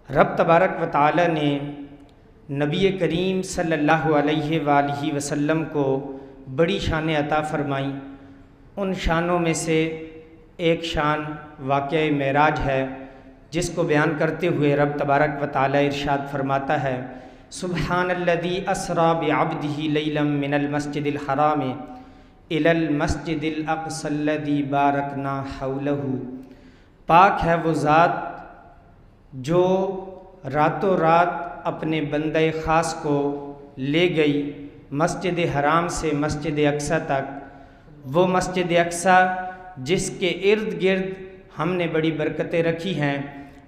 رب تبارک و تعالی نے نبی کریم صلی اللہ علیہ وآلہ وسلم کو بڑی شانیں عطا فرمائیں۔ ان شانوں میں سے ایک شان واقعہ معراج ہے، جس کو بیان کرتے ہوئے رب تبارک و تعالی ارشاد فرماتا ہے، سبحان الذی اسریٰ بعبدہ لیلا من المسجد الحرام الی المسجد الاقصی الذی بارکنا حولہ۔ پاک ہے وہ ذات جو راتوں رات اپنے بندہ خاص کو لے گئی مسجد حرام سے مسجد اقصی تک، وہ مسجد اقصی جس کے ارد گرد ہم نے بڑی برکتیں رکھی ہیں،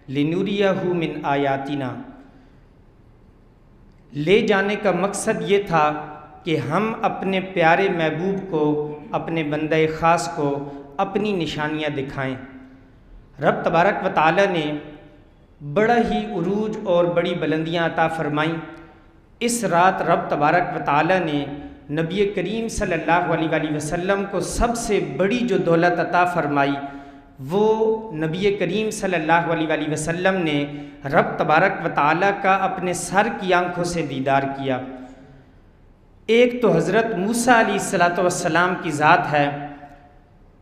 لنوریہ من آیاتنا۔ لے جانے کا مقصد یہ تھا کہ ہم اپنے پیارے محبوب کو، اپنے بندہ خاص کو اپنی نشانیاں دکھائیں۔ رب تبارک و تعالی نے بڑا ہی عروج اور بڑی بلندیاں عطا فرمائیں۔ اس رات رب تبارک و تعالی نے نبی کریم صلی اللہ علیہ وآلہ وسلم کو سب سے بڑی جو دولت عطا فرمائی، وہ نبی کریم صلی اللہ علیہ وآلہ وسلم نے رب تبارک و تعالی کا اپنے سر کی آنکھوں سے دیدار کیا۔ ایک تو حضرت موسیٰ علیہ السلام کی ذات ہے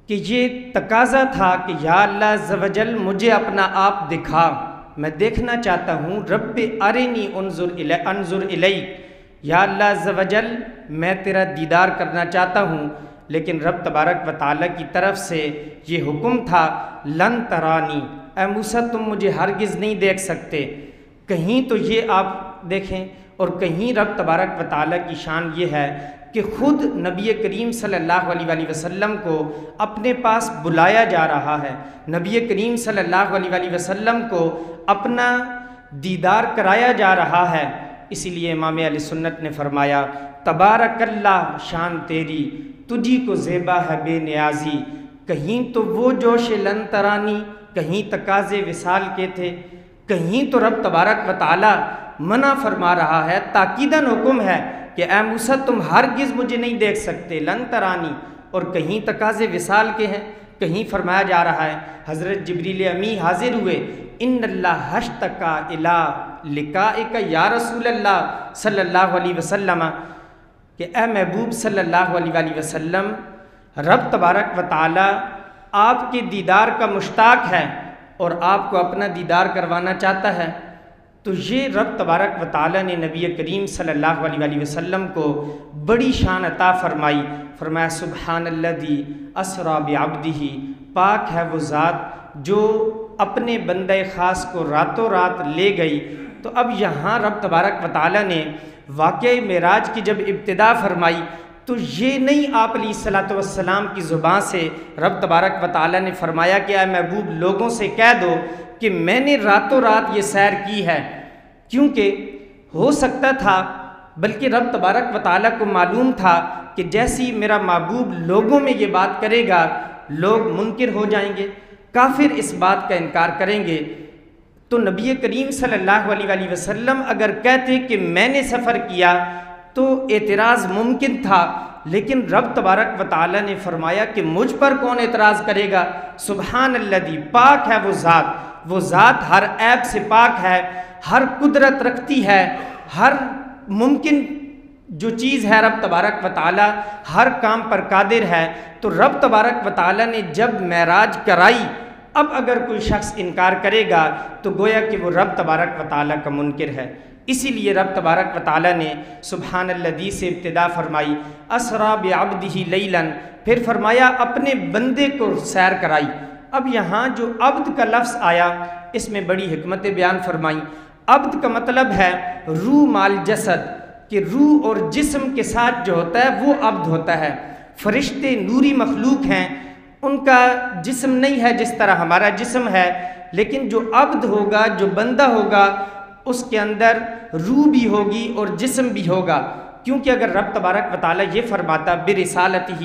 کہ یہ تقاضا تھا کہ یا اللہ عز و جل مجھے اپنا آپ دکھا، میں دیکھنا چاہتا ہوں، رب ارنی انظر الیک، یا اللہ عز و جل میں تیرا دیدار کرنا چاہتا ہوں۔ لیکن رب تبارک و تعالی کی طرف سے یہ حکم تھا، لن ترانی، اے موسیٰ تم مجھے ہرگز نہیں دیکھ سکتے۔ کہیں تو یہ آپ دیکھیں، اور کہیں رب تبارک و تعالی کی شان یہ ہے کہ خود نبی کریم صلی اللہ علیہ وآلہ وسلم کو اپنے پاس بلایا جا رہا ہے، نبی کریم صلی اللہ علیہ وآلہ وسلم کو اپنا دیدار کرایا جا رہا ہے۔ اسی لیے امام اہل سنت نے فرمایا، تبارک اللہ، شان تیری، تجھی کو زیبا ہے بے نیازی۔ کہیں تو وہ جوش لن ترانی، کہیں تقاضے وصال کے تھے، کہیں تو رب تبارک و تعالی منع فرما رہا ہے، تاکیداً حکم ہے کہ اے موسیٰ تم ہرگز مجھے نہیں دیکھ سکتے، لن ترانی، اور کہیں تقاضے وصال کے ہیں، کہیں فرمایا جا رہا ہے حضرت جبریل امی حاضر ہوئے، ان اللہ اشتاق الی لقائک یا رسول اللہ صلی اللہ علیہ وسلم، کہ اے محبوب صلی اللہ علیہ وآلہ وسلم، رب تبارک و تعالی آپ کے دیدار کا مشتاق ہے اور آپ کو اپنا دیدار کروانا چاہتا ہے۔ تو یہ رب تبارک و تعالی نے نبی کریم صلی اللہ علیہ وآلہ وسلم کو بڑی شان عطا فرمائی۔ فرمایا سبحان الذی اسریٰ بعبدہ، پاک ہے وہ ذات جو اپنے بندہ خاص کو راتوں رات لے گئی۔ تو اب یہاں رب تبارک و تعالی نے واقعہ معراج کی جب ابتدا فرمائی، تو یہ نہیں آپ علیہ السلام کی زبان سے رب تبارک و تعالی نے فرمایا کہ اے محبوب لوگوں سے کہہ دو کہ میں نے راتوں رات یہ سیر کی ہے، کیونکہ ہو سکتا تھا، بلکہ رب تبارک و تعالی کو معلوم تھا کہ جیسی میرا محبوب لوگوں میں یہ بات کرے گا، لوگ منکر ہو جائیں گے، کافر اس بات کا انکار کریں گے۔ تو نبی کریم صلی اللہ علیہ وآلہ وسلم اگر کہتے کہ میں نے سفر کیا تو اعتراض ممکن تھا، لیکن رب تبارک و تعالی نے فرمایا کہ مجھ پر کون اعتراض کرے گا، سبحان الذی، پاک ہے وہ ذات ہر عیب سے پاک ہے، ہر قدرت رکھتی ہے، ہر ممکن جو چیز ہے رب تبارک و تعالی ہر کام پر قادر ہے۔ تو رب تبارک و تعالی نے جب معراج کرائی، اب اگر کوئی شخص انکار کرے گا تو گویا کہ وہ رب تبارک و تعالی کا منکر ہے۔ اسی لیے رب تبارک و تعالی نے سبحان الذی سے ابتدا فرمائی، اسریٰ بعبدہ لیلا، پھر فرمایا اپنے بندے کو سیر کرائی۔ اب یہاں جو عبد کا لفظ آیا، اس میں بڑی حکمت بیان فرمائی۔ عبد کا مطلب ہے روح مال جسد، کہ روح اور جسم کے ساتھ جو ہوتا ہے وہ عبد ہوتا ہے۔ فرشتے نوری مخلوق ہیں، ان کا جسم نہیں ہے جس طرح ہمارا جسم ہے، لیکن جو عبد ہوگا، جو بندہ ہوگا، اس کے اندر روح بھی ہوگی اور جسم بھی ہوگا۔ کیونکہ اگر رب تبارک و تعالی یہ فرماتا برسالتہ،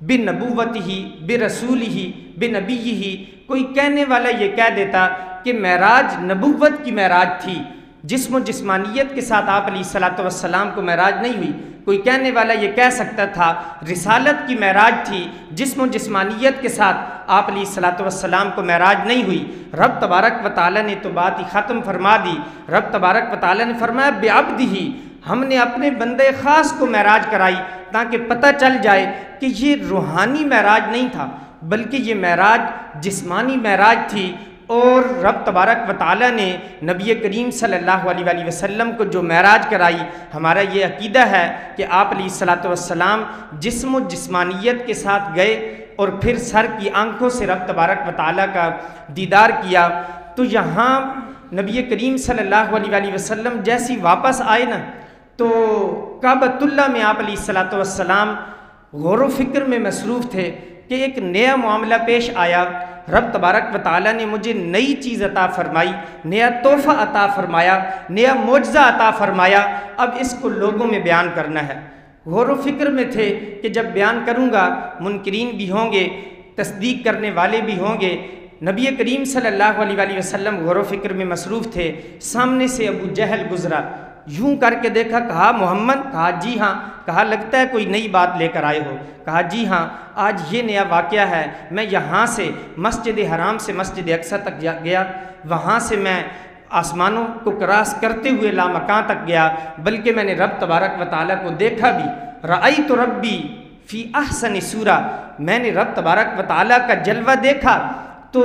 بنبوتہ، برسولہ، بنبیہ، کوئی کہنے والا یہ کہہ دیتا کہ معراج نبوت کی معراج تھی، جسم و جسمانیت کے ساتھ آپ علیہ السلام کو معراج نہیں ہوئی، کوئی کہنے والا یہ کہہ سکتا تھا رسالت کی معراج تھی، جسم و جسمانیت کے ساتھ آپ علیہ الصلوۃ والسلام کو معراج نہیں ہوئی۔ رب تبارک و تعالیٰ نے تو بات ہی ختم فرما دی۔ رب تبارک و تعالیٰ نے فرمایا بعبدہ، ہم نے اپنے بندے خاص کو معراج کرائی تاکہ پتہ چل جائے کہ یہ روحانی معراج نہیں تھا بلکہ یہ معراج جسمانی معراج تھی۔ اور رب تبارک و تعالیٰ نے نبی کریم صلی اللہ علیہ وآلہ وسلم کو جو معراج کرائی، ہمارا یہ عقیدہ ہے کہ آپ علیہ الصلوۃ والسلام جسم و جسمانیت کے ساتھ گئے اور پھر سر کی آنکھوں سے رب تبارک و تعالیٰ کا دیدار کیا۔ تو یہاں نبی کریم صلی اللہ علیہ وآلہ وسلم جیسی واپس آئے نا، تو کعبۃ اللہ میں آپ علیہ الصلوۃ والسلام غور و فکر میں مصروف تھے کہ ایک نیا معاملہ پیش آیا۔ رب تبارک و تعالیٰ نے مجھے نئی چیز عطا فرمائی، نیا تحفہ عطا فرمایا، نیا معجزہ عطا فرمایا، اب اس کو لوگوں میں بیان کرنا ہے۔ غور و فکر میں تھے کہ جب بیان کروں گا منکرین بھی ہوں گے، تصدیق کرنے والے بھی ہوں گے۔ نبی کریم صلی اللہ علیہ وآلہ وسلم غور و فکر میں مصروف تھے۔ سامنے سے ابو جہل گزرا، یوں کر کے دیکھا، کہا محمد؟ کہا جی ہاں۔ کہا لگتا ہے کوئی نئی بات لے کر آئے ہو۔ کہا جی ہاں، آج یہ نیا واقعہ ہے، میں یہاں سے مسجد حرام سے مسجد اقصی تک گیا، وہاں سے میں آسمانوں کو کراس کرتے ہوئے لامکان تک گیا، بلکہ میں نے رب تبارک و تعالیٰ کو دیکھا بھی۔ رأیت ربی فی احسن صورہ، میں نے رب تبارک و تعالیٰ کا جلوہ دیکھا۔ تو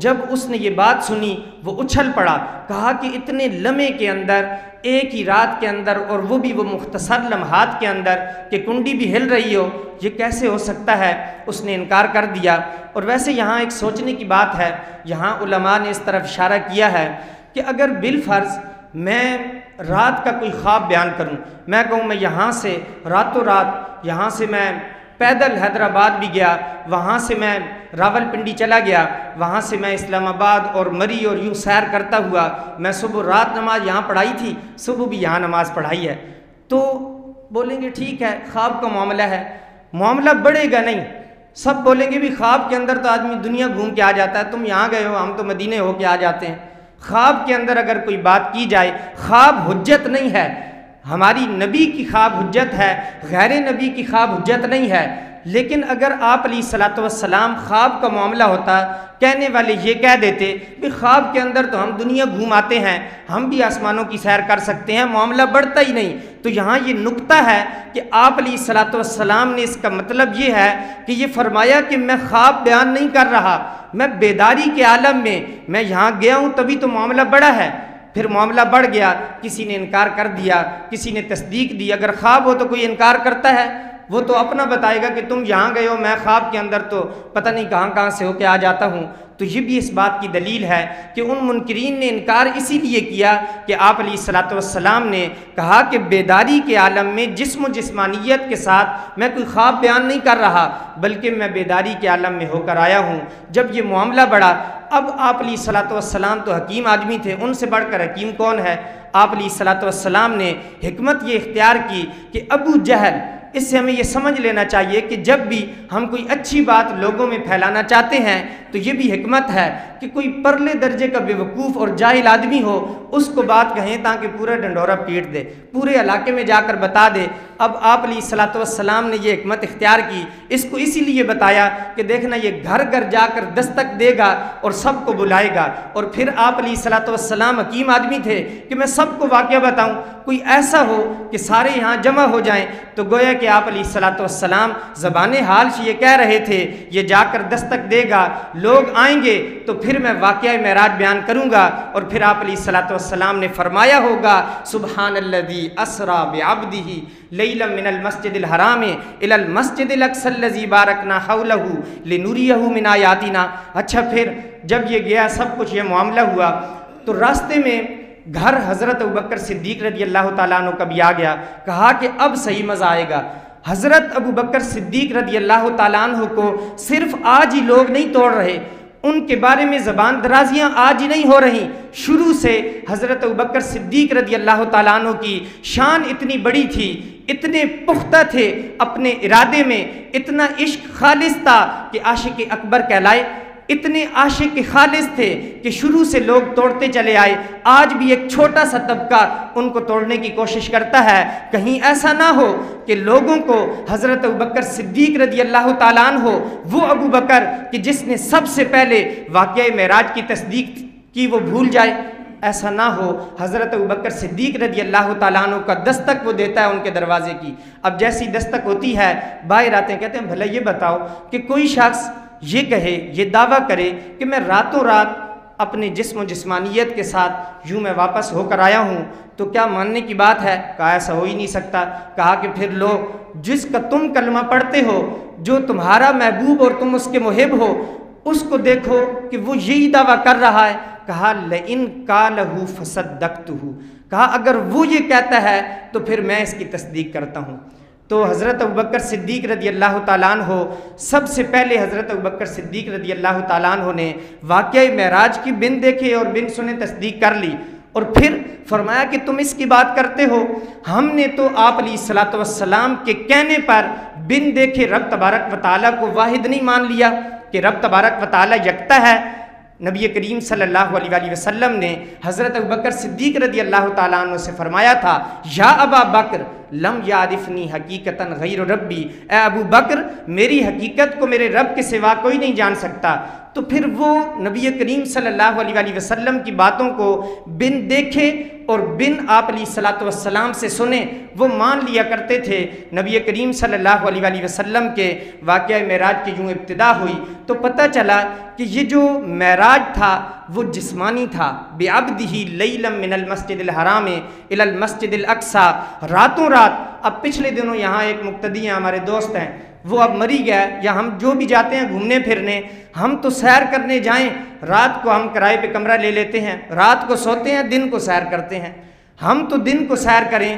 جب اس نے یہ بات سنی وہ اچھل پڑا، کہا کہ اتنے لمحے کے اندر، ایک ہی رات کے اندر، اور وہ بھی وہ مختصر لمحات کے اندر کہ کنڈی بھی ہل رہی ہو، یہ کیسے ہو سکتا ہے؟ اس نے انکار کر دیا۔ اور ویسے یہاں ایک سوچنے کی بات ہے، یہاں علماء نے اس طرف اشارہ کیا ہے کہ اگر بالفرض میں رات کا کوئی خواب بیان کروں، میں کہوں میں یہاں سے راتوں رات، یہاں سے میں پیدل حیدرآباد بھی گیا، وہاں سے میں راول پنڈی چلا گیا، وہاں سے میں اسلام آباد اور مری اور یوں سیر کرتا ہوا، میں صبح رات نماز یہاں پڑھائی تھی، صبح بھی یہاں نماز پڑھائی ہے، تو بولیں گے ٹھیک ہے خواب کا معاملہ ہے، معاملہ بڑھے گا نہیں۔ سب بولیں گے بھی خواب کے اندر تو آدمی دنیا گھوم کے آ جاتا ہے، تم یہاں گئے ہو، ہم تو مدینے ہو کے آ جاتے ہیں۔ خواب کے اندر اگر کوئی بات کی جائے، خواب حجت نہیں ہے، ہماری نبی کی خواب حجت ہے، غیر نبی کی خواب حجت نہیں ہے۔ لیکن اگر آپ علیہ الصلوۃ والسلام خواب کا معاملہ ہوتا، کہنے والے یہ کہہ دیتے کہ خواب کے اندر تو ہم دنیا گھوم آتے ہیں، ہم بھی آسمانوں کی سیر کر سکتے ہیں، معاملہ بڑھتا ہی نہیں۔ تو یہاں یہ نقطہ ہے کہ آپ علیہ الصلوۃ والسلام نے اس کا مطلب یہ ہے کہ یہ فرمایا کہ میں خواب بیان نہیں کر رہا، میں بیداری کے عالم میں یہاں گیا ہوں، تبھی تو معاملہ بڑا ہے۔ پھر معاملہ بڑھ گیا، کسی نے انکار کر دیا، کسی نے تصدیق دی۔ اگر خواب ہو تو کوئی انکار کرتا ہے، وہ تو اپنا بتائے گا کہ تم یہاں گئے ہو، میں خواب کے اندر تو پتہ نہیں کہاں سے ہو کے آ جاتا ہوں۔ تو یہ بھی اس بات کی دلیل ہے کہ ان منکرین نے انکار اسی لیے کیا کہ آپ علیہ الصلوۃ والسلام نے کہا کہ بیداری کے عالم میں جسم و جسمانیت کے ساتھ میں کوئی خواب بیان نہیں کر رہا، بلکہ میں بیداری کے عالم میں ہو کر آیا ہوں۔ جب یہ معاملہ بڑھا، اب آپ علیہ الصلوۃ والسلام تو حکیم آدمی تھے، ان سے بڑھ کر حکیم کون ہے؟ آپ علیہ الصلوۃ والسلام نے حکمت یہ اختیار کی کہ ابو جہل، اس سے ہمیں یہ سمجھ لینا چاہیے کہ جب بھی ہم کوئی اچھی بات لوگوں میں پھیلانا چاہتے ہیں تو یہ بھی حکمت ہے کہ کوئی پرلے درجے کا بیوقوف اور جاہل آدمی ہو، اس کو بات کہیں تاکہ پورا ڈنڈورا پیٹ دے، پورے علاقے میں جا کر بتا دے۔ اب آپ علیہ الصلوۃ والسلام نے یہ حکمت اختیار کی، اس کو اسی لیے بتایا کہ دیکھنا یہ گھر گھر جا کر دستک دے گا اور سب کو بلائے گا۔ اور پھر آپ علیہ الصلوۃ والسلام حکیم آدمی تھے کہ میں سب کو واقعہ بتاؤں، کوئی ایسا ہو کہ سارے یہاں جمع ہو جائیں، تو گویا کہ آپ علیہ الصلوۃ والسلام زبان حال سے یہ کہہ رہے تھے یہ جا کر دستک دے گا، لوگ آئیں گے تو پھر میں واقعہ معراج بیان کروں گا۔ اور پھر آپ علیہ الصلوۃ والسلام نے فرمایا ہوگا سبحان الذی اسری بعبدہ لیلا من المسجد الحرام الی المسجد الاقصی الذی بارکنا حولہ لنریہ من آیاتنا۔ اچھا پھر جب یہ گیا سب کچھ یہ معاملہ ہوا تو راستے میں گھر حضرت ابوبکر صدیق رضی اللہ تعالیٰ عنہ کا بھی آ گیا، کہا کہ اب صحیح مزہ آئے گا۔ حضرت ابوبکر صدیق رضی اللہ تعالیٰ عنہ کو صرف آج ہی لوگ نہیں توڑ رہے، ان کے بارے میں زبان درازیاں آج ہی نہیں ہو رہی، شروع سے حضرت ابوبکر صدیق رضی اللہ تعالیٰ عنہ کی شان اتنی بڑی تھی، اتنے پختہ تھے اپنے ارادے میں، اتنا عشق خالص تھا کہ عاشق اکبر کہلائے۔ اتنے عاشق خالص تھے کہ شروع سے لوگ توڑتے چلے آئے، آج بھی ایک چھوٹا سا طبقہ ان کو توڑنے کی کوشش کرتا ہے۔ کہیں ایسا نہ ہو کہ لوگوں کو حضرت ابوبکر صدیق رضی اللہ تعالیٰ عنہ، وہ ابو بکر کہ جس نے سب سے پہلے واقعہ معراج کی تصدیق کی، وہ بھول جائے۔ ایسا نہ ہو، حضرت ابوبکر صدیق رضی اللہ تعالیٰ عنہ کا دستک وہ دیتا ہے ان کے دروازے کی، اب جیسی دستک ہوتی ہے باہر آتے ہیں، کہتے ہیں بھلا یہ بتاؤ کہ کوئی شخص یہ کہے، یہ دعویٰ کرے کہ میں راتوں رات اپنے جسم و جسمانیت کے ساتھ یوں میں واپس ہو کر آیا ہوں، تو کیا ماننے کی بات ہے؟ کہا ایسا ہو ہی نہیں سکتا۔ کہا کہ پھر لو، جس کا تم کلمہ پڑھتے ہو، جو تمہارا محبوب اور تم اس کے محب ہو، اس کو دیکھو کہ وہ یہی دعویٰ کر رہا ہے۔ کہا لئن قالہ فصدقتہ، کہا اگر وہ یہ کہتا ہے تو پھر میں اس کی تصدیق کرتا ہوں۔ تو حضرت ابوبکر صدیق رضی اللہ تعالیٰ عنہ، سب سے پہلے حضرت ابوبکر صدیق رضی اللہ تعالیٰ عنہ نے واقعہ معراج کی بن دیکھے اور بن سنے تصدیق کر لی، اور پھر فرمایا کہ تم اس کی بات کرتے ہو، ہم نے تو آپ علیہ الصلوۃ والسلام کے کہنے پر بن دیکھے رب تبارک و تعالیٰ کو واحد نہیں مان لیا کہ رب تبارک و تعالیٰ یکتا ہے۔ نبی کریم صلی اللہ علیہ وآلہ وسلم نے حضرت ابوبکر صدیق رضی اللہ تعالیٰ عنہ سے فرمایا تھا، یا ابا بکر لم یعرفنی حقیقتاً غیر ربی، اے ابو بکر میری حقیقت کو میرے رب کے سوا کوئی نہیں جان سکتا۔ تو پھر وہ نبی کریم صلی اللہ علیہ وآلہ وسلم کی باتوں کو بن دیکھے اور بن آپ علیہ الصلوۃ والسلام سے سنے وہ مان لیا کرتے تھے۔ نبی کریم صلی اللہ علیہ وآلہ وسلم کے واقعہ معراج کی یوں ابتدا ہوئی تو پتہ چلا کہ یہ جو معراج تھا وہ جسمانی تھا، بعبدہ لیلا من المسجد الحرام الی المسجد الاقصی، راتوں رات۔ اب پچھلے دنوں یہاں ایک مقتدی ہیں، ہمارے دوست ہیں، وہ اب مری گیا، یا ہم جو بھی جاتے ہیں گھومنے پھرنے، ہم تو سیر کرنے جائیں، رات کو ہم کرائے پہ کمرہ لے لیتے ہیں، رات کو سوتے ہیں، دن کو سیر کرتے ہیں۔ ہم تو دن کو سیر کریں،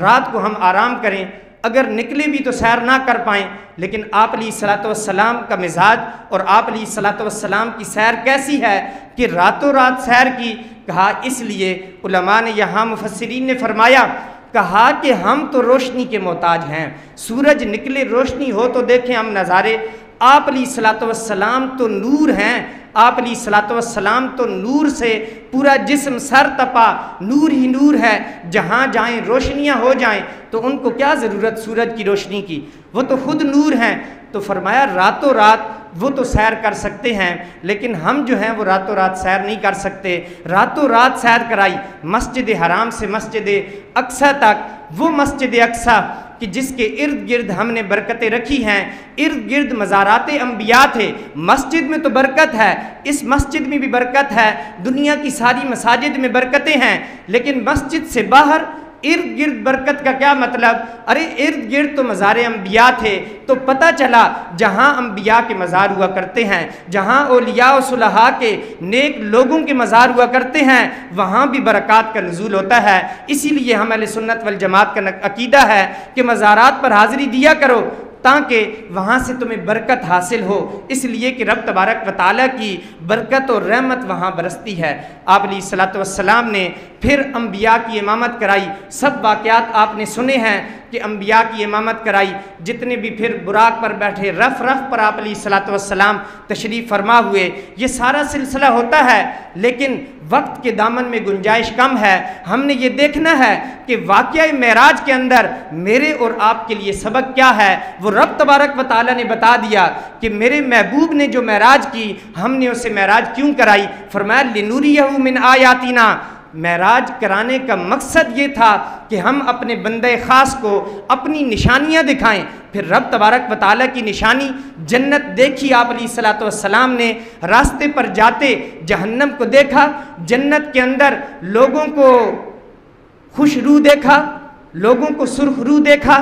رات کو ہم آرام کریں، اگر نکلے بھی تو سیر نہ کر پائیں۔ لیکن آپ علیہ الصلوۃ والسلام کا مزاج اور آپ علیہ الصلوۃ والسلام کی سیر کیسی ہے کہ راتوں رات سیر کی؟ کہا اس لیے علماء نے یہاں مفسرین نے فرمایا، کہا کہ ہم تو روشنی کے محتاج ہیں، سورج نکلے روشنی ہو تو دیکھیں ہم نظارے۔ آپ علیہ الصلوۃ والسلام تو نور ہیں، آپ علیہ الصلوۃ والسلام تو نور سے پورا جسم سر تپا، نور ہی نور ہے، جہاں جائیں روشنیاں ہو جائیں، تو ان کو کیا ضرورت سورج کی روشنی کی، وہ تو خود نور ہیں۔ تو فرمایا راتوں رات وہ تو سیر کر سکتے ہیں، لیکن ہم جو ہیں وہ راتوں رات سیر نہیں کر سکتے۔ راتوں رات سیر کرائی مسجد حرام سے مسجد اقصی تک، وہ مسجد اقصی کہ جس کے ارد گرد ہم نے برکتیں رکھی ہیں، ارد گرد مزارات انبیاء تھے۔ مسجد میں تو برکت ہے، اس مسجد میں بھی برکت ہے، دنیا کی ساری مساجد میں برکتیں ہیں، لیکن مسجد سے باہر ارد گرد برکت کا کیا مطلب؟ ارے ارد گرد تو مزار انبیاء تھے، تو پتہ چلا جہاں انبیاء کے مزار ہوا کرتے ہیں، جہاں اولیاء و صلحاء کے نیک لوگوں کے مزار ہوا کرتے ہیں، وہاں بھی برکات کا نزول ہوتا ہے۔ اسی لیے ہم اہل سنت والجماعت کا عقیدہ ہے کہ مزارات پر حاضری دیا کرو تاکہ وہاں سے تمہیں برکت حاصل ہو، اس لیے کہ رب تبارک و تعالیٰ کی برکت اور رحمت وہاں برستی ہے۔ آپ علیہ الصلوۃ والسلام نے پھر انبیاء کی امامت کرائی، سب واقعات آپ نے سنے ہیں کہ انبیاء کی امامت کرائی، جتنے بھی پھر براق پر بیٹھے، رف رف پر آپ علیہ الصلوۃ والسلام تشریف فرما ہوئے، یہ سارا سلسلہ ہوتا ہے، لیکن وقت کے دامن میں گنجائش کم ہے۔ ہم نے یہ دیکھنا ہے کہ واقعہ معراج کے اندر میرے اور آپ کے لیے سبق کیا ہے، وہ رب تبارک و تعالیٰ نے بتا دیا کہ میرے محبوب نے جو معراج کی، ہم نے اسے معراج کیوں کرائی؟ فرمایا لنوریہ من آیاتنا، معراج کرانے کا مقصد یہ تھا کہ ہم اپنے بندہ خاص کو اپنی نشانیاں دکھائیں۔ پھر رب تبارک و تعالیٰ کی نشانی جنت دیکھی آپ علیہ الصلوۃ والسلام نے، راستے پر جاتے جہنم کو دیکھا، جنت کے اندر لوگوں کو خوش روح دیکھا، لوگوں کو سرخ روح دیکھا،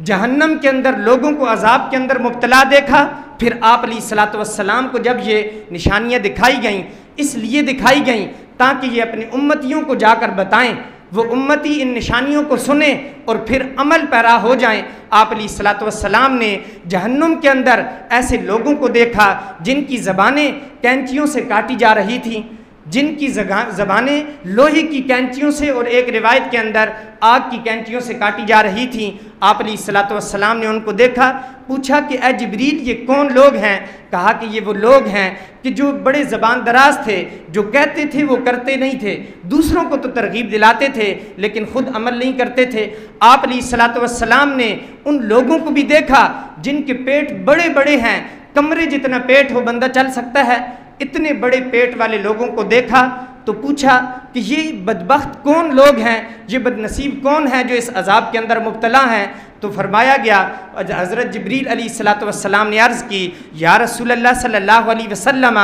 جہنم کے اندر لوگوں کو عذاب کے اندر مبتلا دیکھا۔ پھر آپ علیہ الصلوۃ والسلام کو جب یہ نشانیاں دکھائی گئیں، اس لیے دکھائی گئیں تاکہ یہ اپنی امتیوں کو جا کر بتائیں، وہ امتی ان نشانیوں کو سنیں اور پھر عمل پیرا ہو جائیں۔ آپ علیہ الصلوۃ والسلام نے جہنم کے اندر ایسے لوگوں کو دیکھا جن کی زبانیں کینچیوں سے کاٹی جا رہی تھیں، جن کی زبانیں لوہے کی کینچیوں سے اور ایک روایت کے اندر آگ کی کینچیوں سے کاٹی جا رہی تھیں، آپ علیہ الصلوۃ والسلام نے ان کو دیکھا، پوچھا کہ اے جبریل یہ کون لوگ ہیں؟ کہا کہ یہ وہ لوگ ہیں کہ جو بڑے زبان دراز تھے، جو کہتے تھے وہ کرتے نہیں تھے، دوسروں کو تو ترغیب دلاتے تھے لیکن خود عمل نہیں کرتے تھے۔ آپ علیہ الصلوۃ والسلام نے ان لوگوں کو بھی دیکھا جن کے پیٹ بڑے بڑے ہیں، کمرے جتنا پیٹ ہو بندہ چل سکتا ہے، اتنے بڑے پیٹ والے لوگوں کو دیکھا تو پوچھا کہ یہ بدبخت کون لوگ ہیں، یہ بدنصیب کون ہیں جو اس عذاب کے اندر مبتلا ہیں؟ تو فرمایا گیا، حضرت جبریل علیہ الصلوۃ والسلام نے عرض کی، یا رسول اللہ صلی اللہ علیہ وسلم،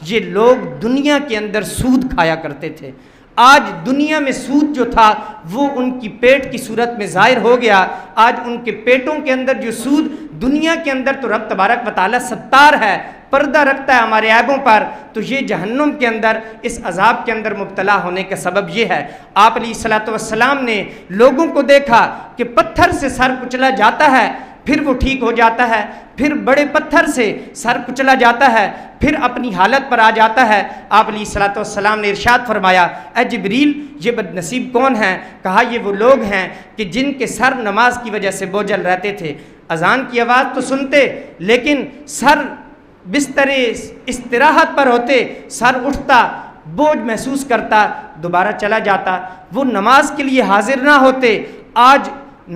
یہ لوگ دنیا کے اندر سود کھایا کرتے تھے، آج دنیا میں سود جو تھا وہ ان کی پیٹ کی صورت میں ظاہر ہو گیا، آج ان کے پیٹوں کے اندر جو سود، دنیا کے اندر تو رب تبارک و تعالیٰ ستار ہے، پردہ رکھتا ہے ہمارے عیبوں پر، تو یہ جہنم کے اندر اس عذاب کے اندر مبتلا ہونے کا سبب یہ ہے۔ آپ علیہ الصلوۃ والسلام نے لوگوں کو دیکھا کہ پتھر سے سر کچلا جاتا ہے پھر وہ ٹھیک ہو جاتا ہے، پھر بڑے پتھر سے سر کچلا جاتا ہے پھر اپنی حالت پر آ جاتا ہے۔ آپ علیہ الصلوۃ والسلام نے ارشاد فرمایا، اے جبریل یہ بدنصیب کون ہیں؟ کہا یہ وہ لوگ ہیں کہ جن کے سر نماز کی وجہ سے بوجھل رہتے تھے، اذان کی آواز تو سنتے لیکن سر بستر استراحت پر ہوتے، سر اٹھتا، بوجھ محسوس کرتا، دوبارہ چلا جاتا، وہ نماز کے لیے حاضر نہ ہوتے۔ آج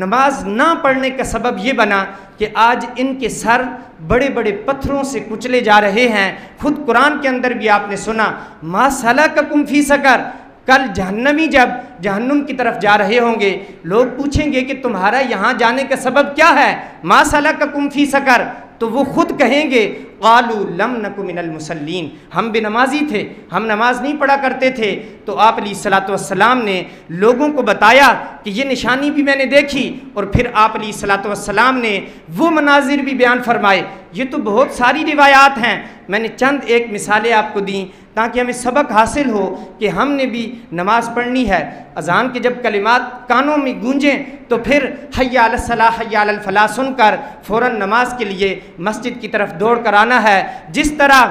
نماز نہ پڑھنے کا سبب یہ بنا کہ آج ان کے سر بڑے بڑے پتھروں سے کچلے جا رہے ہیں۔ خود قرآن کے اندر بھی آپ نے سنا، ما سلککم فی سقر، کل جہنمی جب جہنم کی طرف جا رہے ہوں گے، لوگ پوچھیں گے کہ تمہارا یہاں جانے کا سبب کیا ہے؟ ما سلککم فی سقر، تو وہ خود کہیں گے قالوا لم نک من المصلین، ہم بے نمازی تھے، ہم نماز نہیں پڑھا کرتے تھے۔ تو آپ علیہ الصلوۃ والسلام نے لوگوں کو بتایا کہ یہ نشانی بھی میں نے دیکھی، اور پھر آپ علیہ الصلوۃ والسلام نے وہ مناظر بھی بیان فرمائے۔ یہ تو بہت ساری روایات ہیں، میں نے چند ایک مثالیں آپ کو دیں تاکہ ہمیں سبق حاصل ہو کہ ہم نے بھی نماز پڑھنی ہے۔ اذان کے جب کلمات کانوں میں گونجیں تو پھر حی علی الصلاۃ حی علی الفلاح سن کر فوراً نماز کے لیے مسجد کی طرف دوڑ کر آنا ہے۔ جس طرح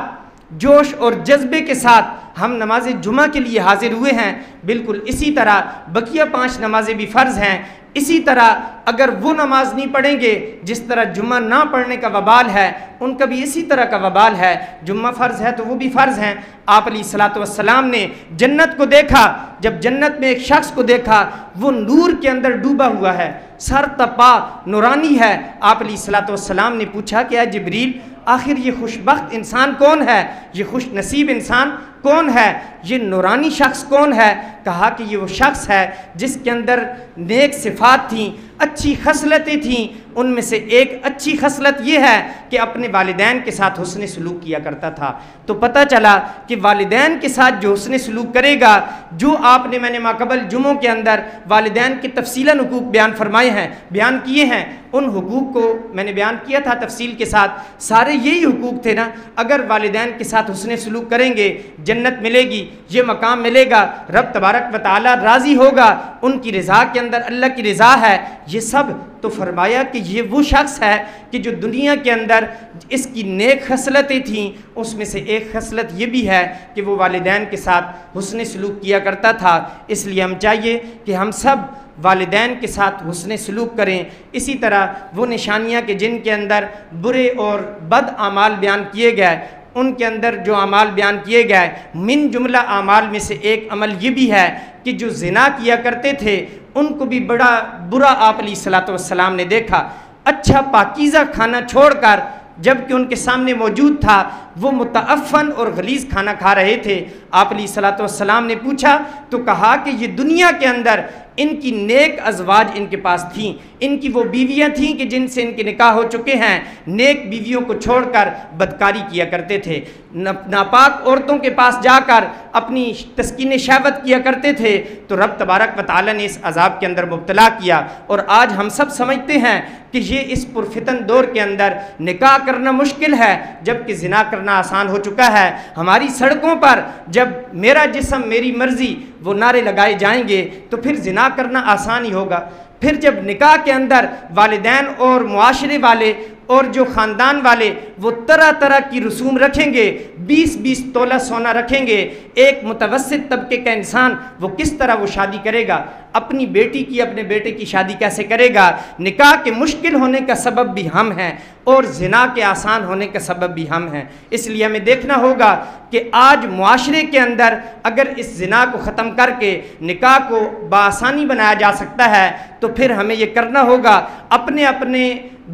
جوش اور جذبے کے ساتھ ہم نماز جمعہ کے لیے حاضر ہوئے ہیں، بالکل اسی طرح بقیہ 5 نمازیں بھی فرض ہیں۔ اسی طرح اگر وہ نماز نہیں پڑھیں گے جس طرح جمعہ نہ پڑھنے کا وبال ہے، ان کا بھی اسی طرح کا وبال ہے۔ جمعہ فرض ہے تو وہ بھی فرض ہیں۔ آپ علیہ الصلوۃ والسلام نے جنت کو دیکھا، جب جنت میں ایک شخص کو دیکھا وہ نور کے اندر ڈوبا ہوا ہے، سر تپا نورانی ہے۔ آپ علیہ الصلوۃ والسلام نے پوچھا کہ اے جبریل آخر یہ خوش بخت انسان کون ہے، یہ خوش نصیب انسان کون ہے، یہ نورانی شخص کون ہے؟ کہا کہ یہ وہ شخص ہے جس کے اندر نیک صفات تھیں، اچھی خصلتیں تھیں، ان میں سے ایک اچھی خصلت یہ ہے کہ اپنے والدین کے ساتھ حسن سلوک کیا کرتا تھا۔ تو پتہ چلا کہ والدین کے ساتھ جو حسن سلوک کرے گا، جو آپ نے میں نے ماقبل جمعوں کے اندر والدین کے تفصیلاً حقوق بیان فرمائے ہیں، بیان کیے ہیں، ان حقوق کو میں نے بیان کیا تھا تفصیل کے ساتھ، سارے یہی حقوق تھے نا۔ اگر والدین کے ساتھ حسن سلوک کریں گے جنت ملے گی، یہ مقام ملے گا، رب تبارک و تعالیٰ راضی ہوگا، ان کی رضا کے اندر اللہ کی رضا ہے، یہ سب۔ تو فرمایا کہ یہ وہ شخص ہے کہ جو دنیا کے اندر اس کی نیک خصلتیں تھیں، اس میں سے ایک خصلت یہ بھی ہے کہ وہ والدین کے ساتھ حسن سلوک کیا کرتا تھا۔ اس لیے ہم چاہیے کہ ہم سب والدین کے ساتھ حسن سلوک کریں۔ اسی طرح وہ نشانیاں کہ جن کے اندر برے اور بد اعمال بیان کیے گئے، ان کے اندر جو اعمال بیان کیے گئے، من جملہ اعمال میں سے ایک عمل یہ بھی ہے کہ جو زنا کیا کرتے تھے ان کو بھی بڑا برا آپ علیہ الصلوۃ والسلام نے دیکھا۔ اچھا پاکیزہ کھانا چھوڑ کر جب کہ ان کے سامنے موجود تھا وہ متعفن اور غلیظ کھانا کھا رہے تھے۔ آپ علیہ الصلوۃ والسلام نے پوچھا تو کہا کہ یہ دنیا کے اندر ان کی نیک ازواج ان کے پاس تھیں، ان کی وہ بیویاں تھیں کہ جن سے ان کے نکاح ہو چکے ہیں، نیک بیویوں کو چھوڑ کر بدکاری کیا کرتے تھے، ناپاک عورتوں کے پاس جا کر اپنی تسکین شہوت کیا کرتے تھے۔ تو رب تبارک و تعالیٰ نے اس عذاب کے اندر مبتلا کیا۔ اور آج ہم سب سمجھتے ہیں کہ یہ اس پرفتن دور کے اندر نکاح کرنا مشکل ہے، جبکہ زنا کرنا آسان ہو چکا ہے۔ ہماری سڑکوں پر جب میرا جسم میری مرضی وہ نعرے لگائے جائیں گے تو پھر زنا کرنا آسان ہی ہوگا۔ پھر جب نکاح کے اندر والدین اور معاشرے والے اور جو خاندان والے وہ طرح طرح کی رسوم رکھیں گے، 20-20 تولہ سونا رکھیں گے، ایک متوسط طبقے کا انسان وہ کس طرح وہ شادی کرے گا؟ اپنی بیٹی کی اپنے بیٹے کی شادی کیسے کرے گا؟ نکاح کے مشکل ہونے کا سبب بھی ہم ہیں اور زنا کے آسان ہونے کا سبب بھی ہم ہیں۔ اس لیے ہمیں دیکھنا ہوگا کہ آج معاشرے کے اندر اگر اس زنا کو ختم کر کے نکاح کو بآسانی بنایا جا سکتا ہے تو پھر ہمیں یہ کرنا ہوگا، اپنے اپنے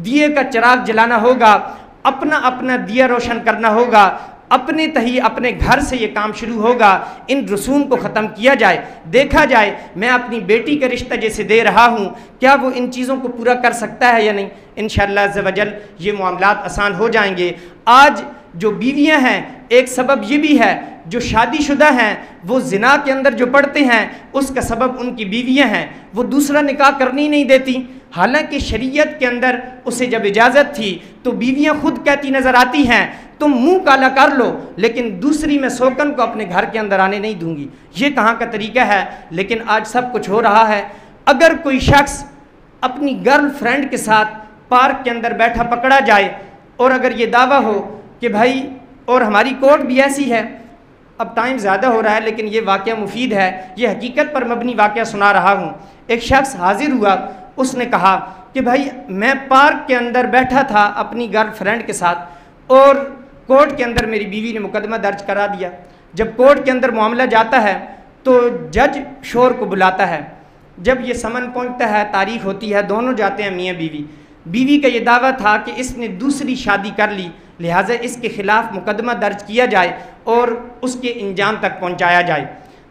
دیے کا چراغ جلانا ہوگا، اپنا اپنا دیا روشن کرنا ہوگا، اپنے تہی اپنے گھر سے یہ کام شروع ہوگا، ان رسوم کو ختم کیا جائے، دیکھا جائے میں اپنی بیٹی کا رشتہ جیسے دے رہا ہوں کیا وہ ان چیزوں کو پورا کر سکتا ہے یا نہیں۔ انشاءاللہ عز و جل یہ معاملات آسان ہو جائیں گے۔ آج جو بیویاں ہیں ایک سبب یہ بھی ہے، جو شادی شدہ ہیں وہ زنا کے اندر جو پڑتے ہیں اس کا سبب ان کی بیویاں ہیں، وہ دوسرا نکاح کرنی نہیں دیتی، حالانکہ شریعت کے اندر اسے جب اجازت تھی تو بیویاں خود کہتی نظر آتی ہیں تم منہ کالا کر لو لیکن دوسری میں سوکن کو اپنے گھر کے اندر آنے نہیں دوں گی۔ یہ کہاں کا طریقہ ہے؟ لیکن آج سب کچھ ہو رہا ہے۔ اگر کوئی شخص اپنی گرل فرینڈ کے ساتھ پارک کے اندر بیٹھا پکڑا جائے اور اگر یہ دعویٰ ہو کہ بھائی اور ہماری کورٹ بھی ایسی ہے، اب ٹائم زیادہ ہو رہا ہے لیکن یہ واقعہ مفید ہے، یہ حقیقت پر مبنی واقعہ سنا رہا ہوں۔ ایک شخص حاضر ہوا، اس نے کہا کہ بھائی میں پارک کے اندر بیٹھا تھا اپنی گرل فرینڈ کے ساتھ اور کورٹ کے اندر میری بیوی نے مقدمہ درج کرا دیا۔ جب کورٹ کے اندر معاملہ جاتا ہے تو جج شور کو بلاتا ہے، جب یہ سمن پہنچتا ہے، تاریخ ہوتی ہے، دونوں جاتے ہیں میاں بیوی۔ بیوی کا یہ دعویٰ تھا کہ اس نے دوسری شادی کر لی، لہٰذا اس کے خلاف مقدمہ درج کیا جائے اور اس کے انجام تک پہنچایا جائے۔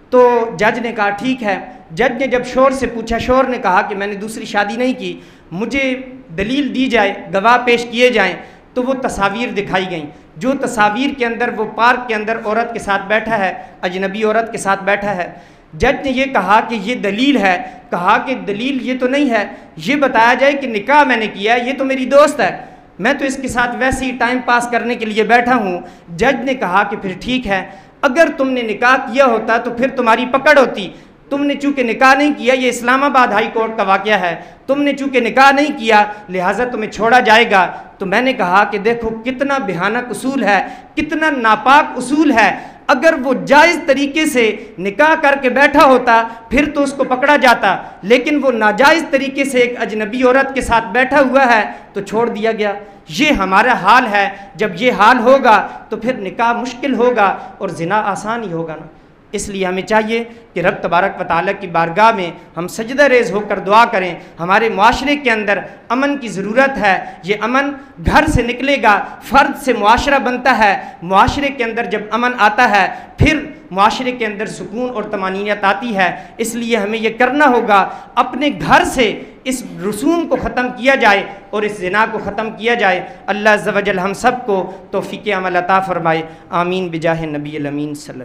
تو جج نے کہا ٹھیک ہے۔ جج نے جب شور سے پوچھا، شور نے کہا کہ میں نے دوسری شادی نہیں کی، مجھے دلیل دی جائے، گواہ پیش کیے جائیں، تو وہ تصاویر دکھائی گئیں۔ جو تصاویر کے اندر وہ پارک کے اندر عورت کے ساتھ بیٹھا ہے، اجنبی عورت کے ساتھ بیٹھا ہے۔ جج نے یہ کہا کہ یہ دلیل ہے، کہا کہ دلیل یہ تو نہیں ہے، یہ بتایا جائے کہ نکاح میں نے کیا ہے، یہ تو میری دوست ہے، میں تو اس کے ساتھ ویسے ہی ٹائم پاس کرنے کے لیے بیٹھا ہوں۔ جج نے کہا کہ پھر ٹھیک ہے، اگر تم نے نکاح کیا ہوتا تو پھر تمہاری پکڑ ہوتی، تم نے چونکہ نکاح نہیں کیا، یہ اسلام آباد ہائی کورٹ کا واقعہ ہے، تم نے چونکہ نکاح نہیں کیا لہٰذا تمہیں چھوڑا جائے گا۔ تو میں نے کہا کہ دیکھو کتنا بھیانک اصول ہے، کتنا ناپاک اصول ہے۔ اگر وہ جائز طریقے سے نکاح کر کے بیٹھا ہوتا پھر تو اس کو پکڑا جاتا، لیکن وہ ناجائز طریقے سے ایک اجنبی عورت کے ساتھ بیٹھا ہوا ہے تو چھوڑ دیا گیا۔ یہ ہمارا حال ہے۔ جب یہ حال ہوگا تو پھر نکاح مشکل ہوگا اور زنا آسان ہی ہوگا نا۔ اس لیے ہمیں چاہیے کہ رب تبارک و تعالیٰ کی بارگاہ میں ہم سجدہ ریز ہو کر دعا کریں۔ ہمارے معاشرے کے اندر امن کی ضرورت ہے، یہ امن گھر سے نکلے گا، فرد سے معاشرہ بنتا ہے، معاشرے کے اندر جب امن آتا ہے پھر معاشرے کے اندر سکون اور طمانینت آتی ہے۔ اس لیے ہمیں یہ کرنا ہوگا اپنے گھر سے اس رسوم کو ختم کیا جائے اور اس زنا کو ختم کیا جائے۔ اللہ عز و جل ہم سب کو توفیق عمل عطا فرمائے، آمین بجاہ نبی الامین صلی اللہ۔